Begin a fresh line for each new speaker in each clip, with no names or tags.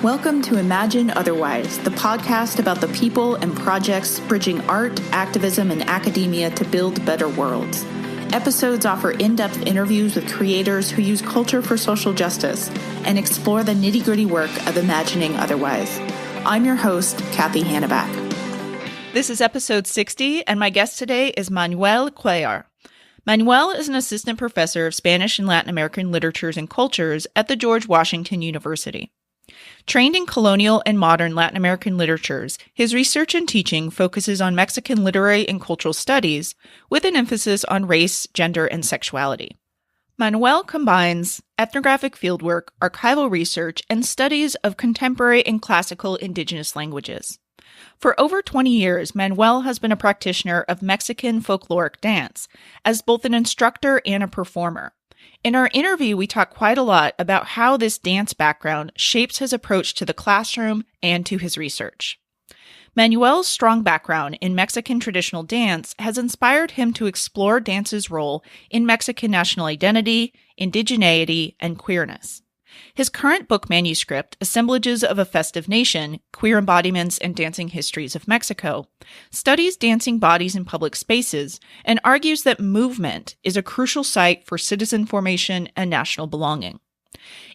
Welcome to Imagine Otherwise, the podcast about the people and projects bridging art, activism, and academia to build better worlds. Episodes offer in-depth interviews with creators who use culture for social justice and explore the nitty-gritty work of imagining otherwise. I'm your host, Kathy Hanneback.
This is episode 60, and my guest today is Manuel Cuellar. Manuel is an assistant professor of Spanish and Latin American literatures and cultures at the George Washington University. Trained in colonial and modern Latin American literatures, his research and teaching focuses on Mexican literary and cultural studies, with an emphasis on race, gender, and sexuality. Manuel combines ethnographic fieldwork, archival research, and studies of contemporary and classical indigenous languages. For over 20 years, Manuel has been a practitioner of Mexican folkloric dance, as both an instructor and a performer. In our interview, we talk quite a lot about how this dance background shapes his approach to the classroom and to his research. Manuel's strong background in Mexican traditional dance has inspired him to explore dance's role in Mexican national identity, indigeneity, and queerness. His current book manuscript, Assemblages of a Festive Nation, Queer Embodiments and Dancing Histories of Mexico, studies dancing bodies in public spaces and argues that movement is a crucial site for citizen formation and national belonging.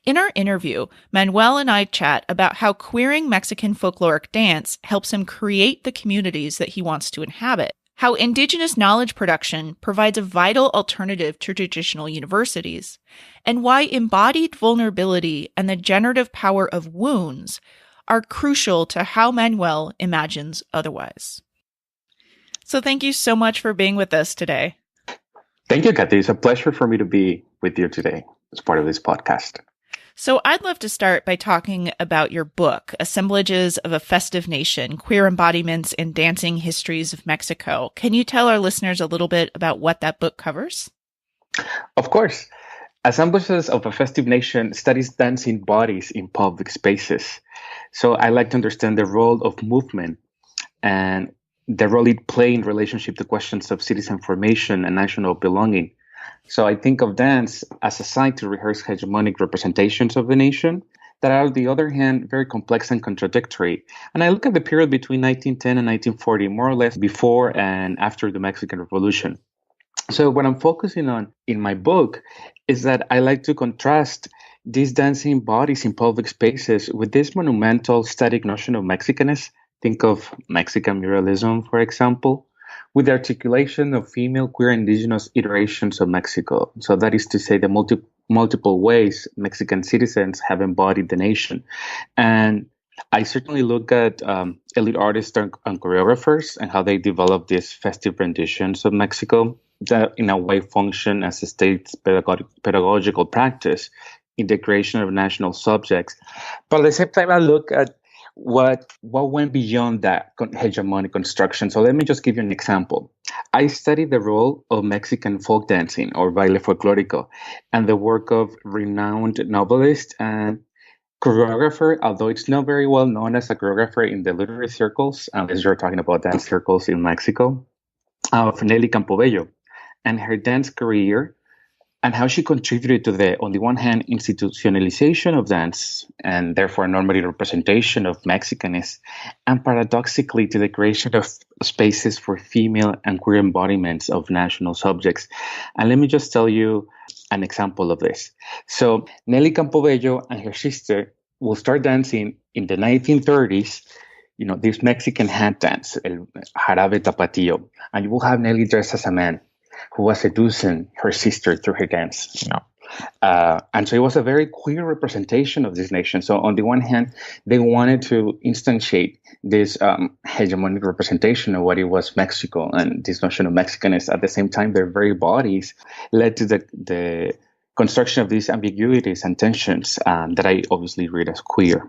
In our interview, Manuel and I chat about how queering Mexican folkloric dance helps him create the communities that he wants to inhabit, how indigenous knowledge production provides a vital alternative to traditional universities, and why embodied vulnerability and the generative power of wounds are crucial to how Manuel imagines otherwise. So thank you so much for being with us today.
Thank you, Kathy. It's a pleasure for me to be with you today as part of this podcast.
So I'd love to start by talking about your book, Assemblages of a Festive Nation, Queer Embodiments and Dancing Histories of Mexico. Can you tell our listeners a little bit about what that book covers?
Of course. Assemblages of a Festive Nation studies dancing bodies in public spaces. So I like to understand the role of movement and the role it plays in relationship to questions of citizen formation and national belonging. So I think of dance as a site to rehearse hegemonic representations of the nation that are, on the other hand, very complex and contradictory. And I look at the period between 1910 and 1940, more or less before and after the Mexican Revolution. So what I'm focusing on in my book is that I like to contrast these dancing bodies in public spaces with this monumental static notion of Mexicanness. Think of Mexican muralism, for example, with the articulation of female, queer, indigenous iterations of Mexico. So that is to say the multiple ways Mexican citizens have embodied the nation. And I certainly look at elite artists and choreographers and how they develop these festive renditions of Mexico that in a way function as a state's pedagogical practice in the creation of national subjects. But at the same time, I look at what went beyond that hegemonic construction. So let me just give you an example. I studied the role of Mexican folk dancing, or baile folclórico, and the work of renowned novelist and choreographer, although it's not very well known as a choreographer in the literary circles, unless you're talking about dance circles in Mexico, of Nelly Campobello, and her dance career, and how she contributed to the, on the one hand, institutionalization of dance, and therefore normative representation of Mexicanness, and paradoxically to the creation of spaces for female and queer embodiments of national subjects. And let me just tell you an example of this. So Nelly Campobello and her sister will start dancing in the 1930s, this Mexican hat dance, el jarabe tapatío, and you will have Nelly dressed as a man who was seducing her sister through her dance, and so it was a very queer representation of this nation. So on the one hand, they wanted to instantiate this hegemonic representation of what it was Mexico and this notion of Mexicanness. At the same time, their very bodies led to the construction of these ambiguities and tensions that I obviously read as queer.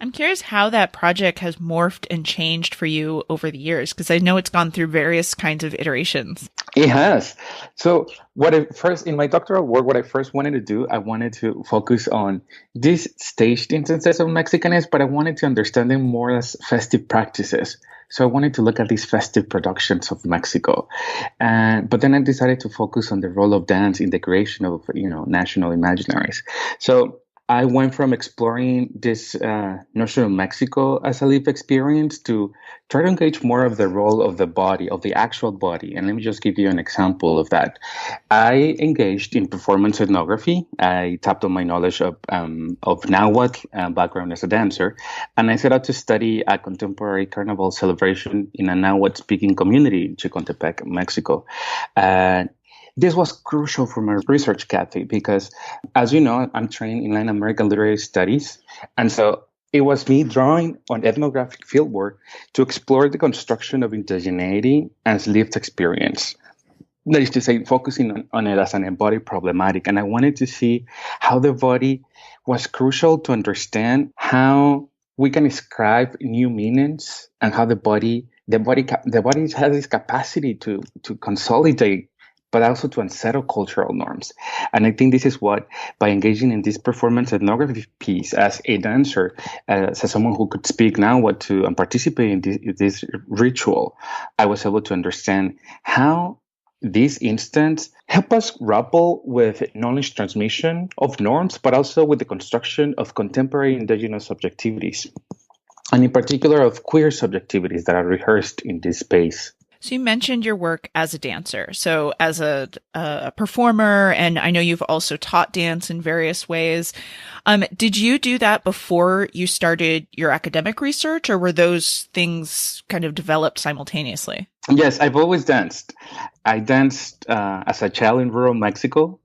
I'm curious how that project has morphed and changed for you over the years, because I know it's gone through various kinds of iterations.
It has. So in my doctoral work, what I first wanted to do, I wanted to focus on these staged instances of Mexicanness, but I wanted to understand them more as festive practices. So I wanted to look at these festive productions of Mexico. But then I decided to focus on the role of dance in the creation of, national imaginaries. So I went from exploring this notion of Mexico as a lived experience to try to engage more of the role of the body, of the actual body. And let me just give you an example of that. I engaged in performance ethnography. I tapped on my knowledge of Nahuatl background as a dancer, and I set out to study a contemporary carnival celebration in a Nahuatl-speaking community in Chicontepec, Mexico. This was crucial for my research, Kathy, because as you know, I'm trained in Latin American literary studies. And so it was me drawing on ethnographic fieldwork to explore the construction of indigeneity as lived experience. That is to say, focusing on it as an embodied problematic. And I wanted to see how the body was crucial to understand how we can ascribe new meanings and how the body has this capacity to consolidate, but also to unsettle cultural norms. And I think this is what, by engaging in this performance ethnography piece as a dancer, as someone who could speak now what to and participate in this ritual, I was able to understand how this instance help us grapple with knowledge transmission of norms, but also with the construction of contemporary indigenous subjectivities, and in particular of queer subjectivities that are rehearsed in this space.
So you mentioned your work as a dancer, so as a performer, and I know you've also taught dance in various ways. Did you do that before you started your academic research, or were those things kind of developed simultaneously?
Yes, I've always danced. I danced as a child in rural Mexico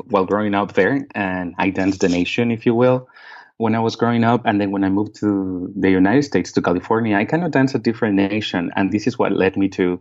while growing up there, and I danced the nation, if you will, when I was growing up. And then when I moved to the United States, to California, I kind of danced a different nation. And this is what led me to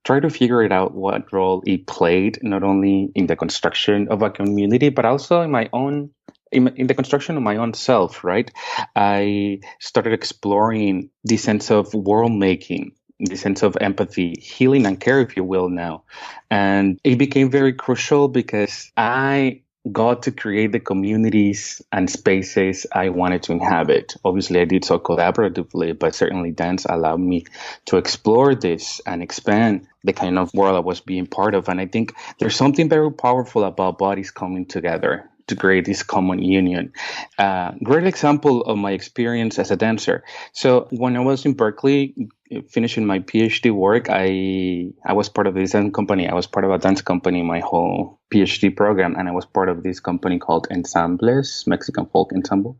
try to figure it out what role it played, not only in the construction of a community, but also in my own, in the construction of my own self, right? I started exploring the sense of world making, the sense of empathy, healing, and care, if you will, now. And it became very crucial because I got to create the communities and spaces I wanted to inhabit. Obviously, I did so collaboratively, but certainly dance allowed me to explore this and expand the kind of world I was being part of. And I think there's something very powerful about bodies coming together to create this common union. Great example of my experience as a dancer. So when I was in Berkeley, finishing my PhD work, I was part of this dance company. I was part of a dance company my whole PhD program, and I was part of this company called Ensambles, Mexican Folk Ensemble.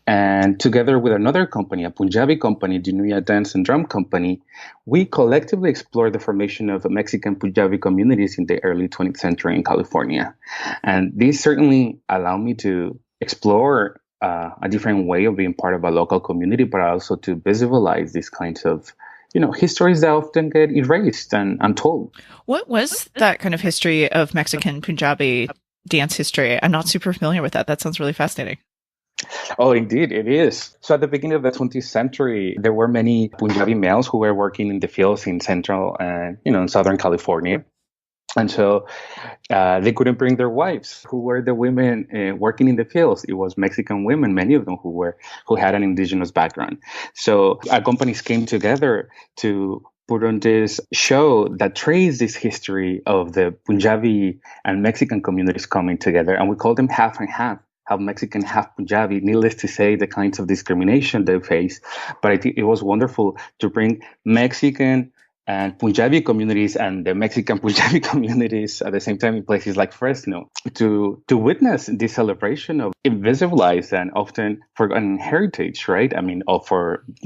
And together with another company, a Punjabi company, the Nuya Dance and Drum Company, we collectively explored the formation of Mexican Punjabi communities in the early 20th century in California. And this certainly allowed me to explore a different way of being part of a local community, but also to visualize these kinds of, histories that often get erased and untold.
What was that kind of history of Mexican Punjabi dance history? I'm not super familiar with that. That sounds really fascinating.
Oh, indeed, it is. So at the beginning of the 20th century, there were many Punjabi males who were working in the fields in central and, in Southern California. And so they couldn't bring their wives. Who were the women working in the fields? It was Mexican women, many of them who had an indigenous background. So our companies came together to put on this show that traced this history of the Punjabi and Mexican communities coming together. And we called them half and half Mexican, half Punjabi. Needless to say, the kinds of discrimination they face. But I think it was wonderful to bring Mexican and Punjabi communities and the Mexican Punjabi communities at the same time in places like Fresno to witness this celebration of invisibilized and often forgotten heritage, right? I mean,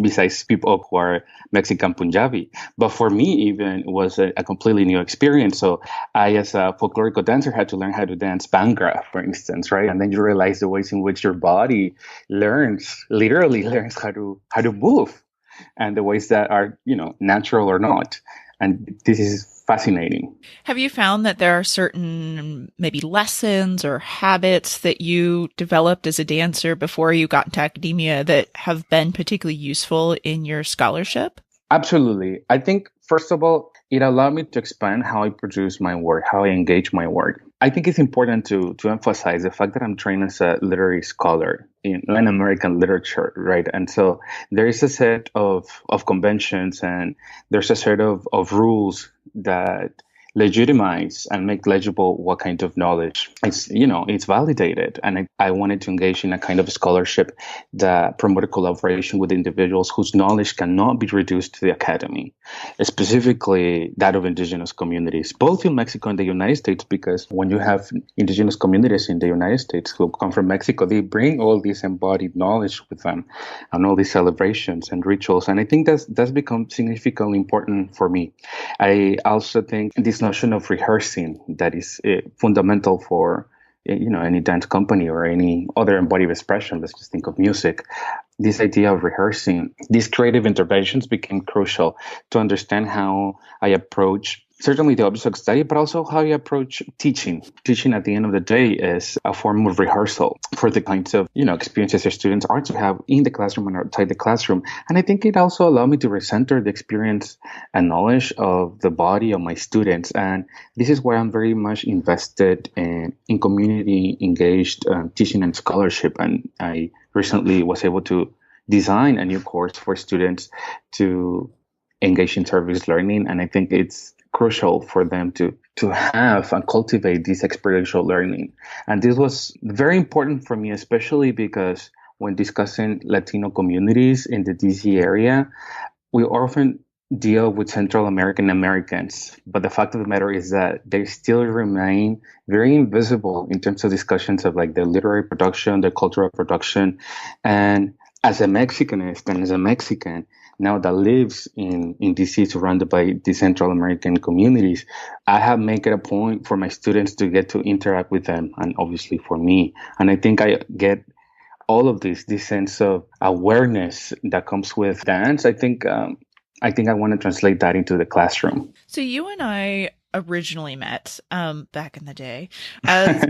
besides people who are Mexican Punjabi. But for me, even, it was a completely new experience. So I, as a folkloric dancer, had to learn how to dance Bhangra, for instance, right? And then you realize the ways in which your body literally learns how to move, and the ways that are, natural or not. And this is fascinating.
Have you found that there are certain maybe lessons or habits that you developed as a dancer before you got into academia that have been particularly useful in your scholarship?
Absolutely. I think, first of all, it allowed me to expand how I produce my work, how I engage my work. I think it's important to emphasize the fact that I'm trained as a literary scholar in Latin American literature, right? And so there is a set of conventions, and there's a set of rules that legitimize and make legible what kind of knowledge it's validated. And I wanted to engage in a kind of scholarship that promoted collaboration with individuals whose knowledge cannot be reduced to the academy, specifically that of indigenous communities, both in Mexico and the United States, because when you have indigenous communities in the United States who come from Mexico, they bring all this embodied knowledge with them and all these celebrations and rituals. And I think that's become significantly important for me. I also think this notion of rehearsing that is fundamental for any dance company or any other embodied expression. Let's just think of music. This idea of rehearsing these creative interventions became crucial to understand how I approach certainly the object of study, but also how you approach teaching. Teaching at the end of the day is a form of rehearsal for the kinds of, experiences your students are to have in the classroom and outside the classroom. And I think it also allowed me to recenter the experience and knowledge of the body of my students. And this is where I'm very much invested in community engaged teaching and scholarship. And I recently was able to design a new course for students to engage in service learning. And I think it's crucial for them to have and cultivate this experiential learning. And this was very important for me, especially because when discussing Latino communities in the DC area, we often deal with Central American Americans. But the fact of the matter is that they still remain very invisible in terms of discussions of like their literary production, their cultural production. And as a Mexicanist and as a Mexican now that lives in DC, surrounded by the Central American communities, I have made it a point for my students to get to interact with them, and obviously for me. And I think I get all of this sense of awareness that comes with dance. I think I want to translate that into the classroom.
So you and I originally met back in the day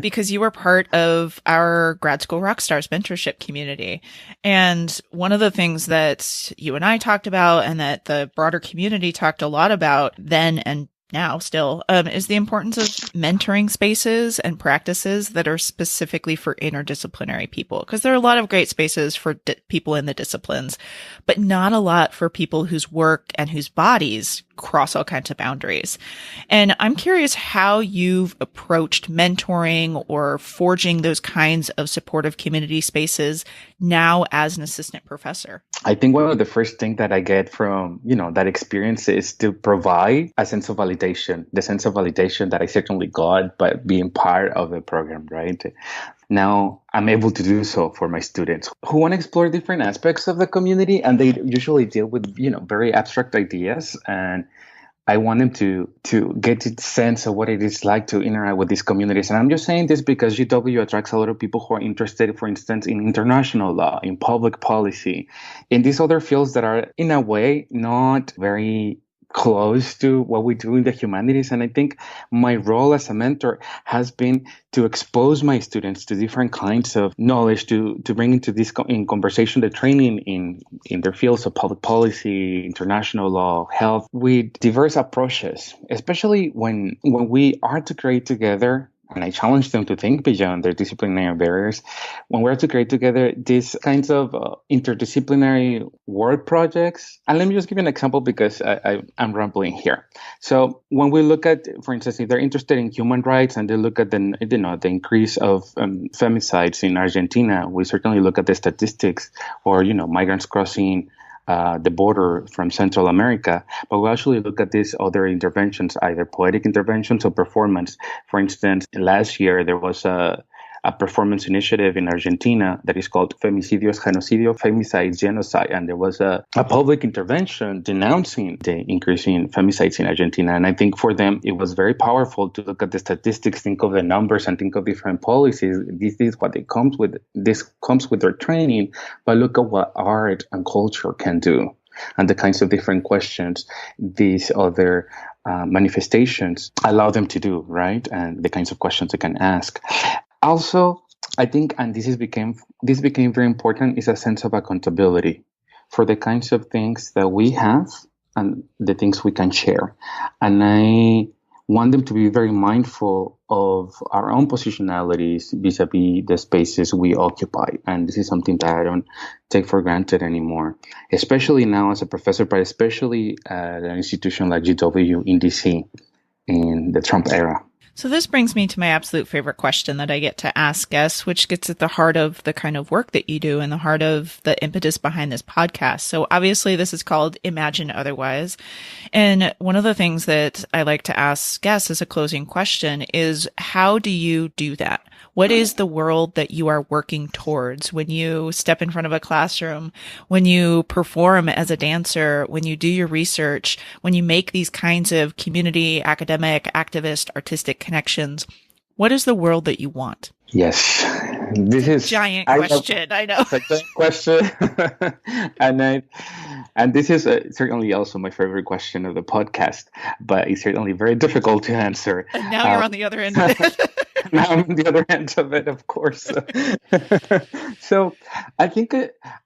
because you were part of our grad school Rockstars mentorship community. And one of the things that you and I talked about and that the broader community talked a lot about then and now still is the importance of mentoring spaces and practices that are specifically for interdisciplinary people. Because there are a lot of great spaces for people in the disciplines, but not a lot for people whose work and whose bodies cross all kinds of boundaries. And I'm curious how you've approached mentoring or forging those kinds of supportive community spaces now as an assistant professor.
I think one of the first things that I get from, that experience is to provide a sense of validation, the sense of validation that I certainly got by being part of the program, right? Now I'm able to do so for my students who want to explore different aspects of the community, and they usually deal with, very abstract ideas. And I want them to get the sense of what it is like to interact with these communities. And I'm just saying this because GW attracts a lot of people who are interested, for instance, in international law, in public policy, in these other fields that are, in a way, not very close to what we do in the humanities. And I think my role as a mentor has been to expose my students to different kinds of knowledge, to bring into this in conversation the training in their fields of public policy, international law, health, with diverse approaches, especially when we are to create together. And I challenge them to think beyond their disciplinary barriers. When we're to create together these kinds of interdisciplinary work projects. And let me just give you an example because I'm rambling here. So when we look at, for instance, if they're interested in human rights and they look at the increase of femicides in Argentina, we certainly look at the statistics or, migrants crossing the border from Central America, but we actually look at these other interventions, either poetic interventions or performance. For instance, last year there was a performance initiative in Argentina that is called Femicidios, Genocidio, Femicides, Genocide. And there was a public intervention denouncing the increasing femicides in Argentina. And I think for them, it was very powerful to look at the statistics, think of the numbers and think of different policies. This is what it comes with. This comes with their training, but look at what art and culture can do and the kinds of different questions these other manifestations allow them to do, right? And the kinds of questions they can ask. Also, I think, and this became very important, is a sense of accountability for the kinds of things that we have and the things we can share. And I want them to be very mindful of our own positionalities vis-a-vis the spaces we occupy. And this is something that I don't take for granted anymore, especially now as a professor, but especially at an institution like GW in DC. in the Trump era.
So this brings me to my absolute favorite question that I get to ask guests, which gets at the heart of the kind of work that you do and the heart of the impetus behind this podcast. So obviously this is called Imagine Otherwise. And one of the things that I like to ask guests as a closing question is, how do you do that? What is the world that you are working towards when you step in front of a classroom, when you perform as a dancer, when you do your research, when you make these kinds of community, academic, activist, artistic connections? What is the world that you want?
Yes, this is
giant question. I know.
It's a giant question, and this is certainly also my favorite question of the podcast. But it's certainly very difficult to answer.
And now you're on the other end of it.
Now I'm on the other end of it, of course. So I think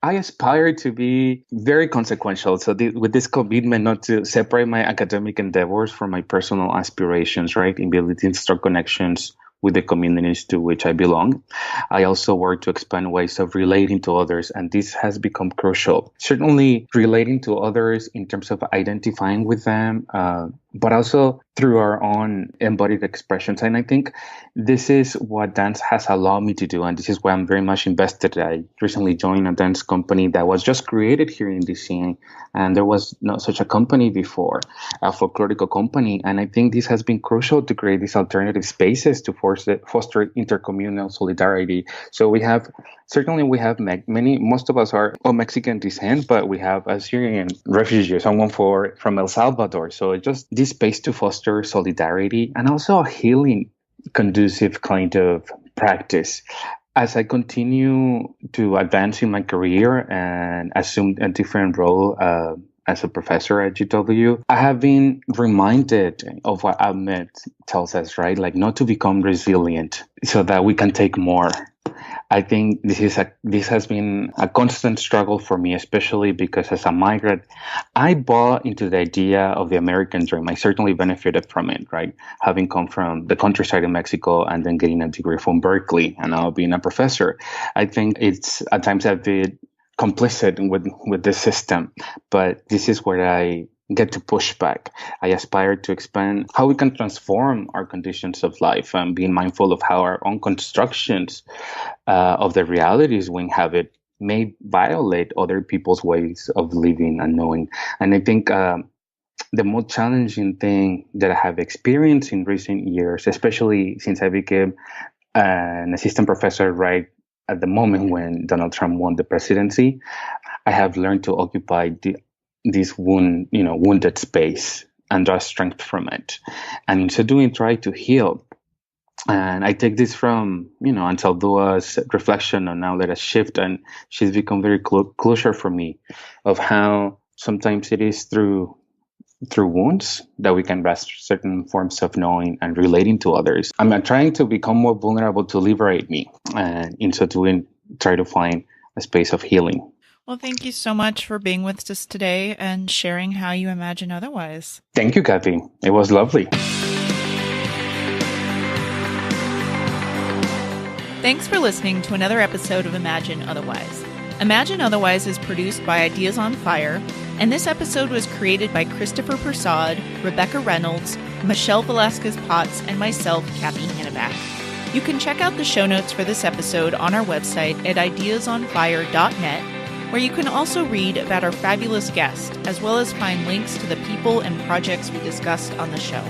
I aspire to be very consequential. So with this commitment not to separate my academic endeavors from my personal aspirations, right? In building strong connections with the communities to which I belong. I also work to expand ways of relating to others, and this has become crucial. Certainly relating to others in terms of identifying with them, but also through our own embodied expressions. And I think this is what dance has allowed me to do, and this is why I'm very much invested. I recently joined a dance company that was just created here in DC, and there was not such a company before, a folkloric company. And I think this has been crucial to create these alternative spaces to foster intercommunal solidarity. So we have most of us are of Mexican descent, but we have a Syrian refugee, someone from El Salvador. So just this space to foster solidarity and also a healing, conducive kind of practice. As I continue to advance in my career and assume a different role as a professor at GW, I have been reminded of what Ahmed tells us, right? Like not to become resilient so that we can take more. I think this has been a constant struggle for me, especially because as a migrant, I bought into the idea of the American dream. I certainly benefited from it, right? Having come from the countryside in Mexico and then getting a degree from Berkeley and now being a professor. I think it's at times I've been complicit with the system, but this is where I get to push back. I aspire to expand how we can transform our conditions of life and being mindful of how our own constructions of the realities we inhabit may violate other people's ways of living and knowing. And I think the most challenging thing that I have experienced in recent years, especially since I became an assistant professor right at the moment when Donald Trump won the presidency, I have learned to occupy this wounded space and draw strength from it. And in so doing, try to heal. And I take this from, Ansel Dua's reflection on Now Let Us Shift. And she's become very closure for me of how sometimes it is through wounds that we can grasp certain forms of knowing and relating to others. I'm trying to become more vulnerable to liberate me. And in so doing, try to find a space of healing.
Well, thank you so much for being with us today and sharing how you imagine otherwise.
Thank you, Kathy. It was lovely.
Thanks for listening to another episode of Imagine Otherwise. Imagine Otherwise is produced by Ideas on Fire, and this episode was created by Christopher Persad, Rebecca Reynolds, Michelle Velasquez-Potts, and myself, Kathy Hanneback. You can check out the show notes for this episode on our website at ideasonfire.net, where you can also read about our fabulous guest, as well as find links to the people and projects we discussed on the show.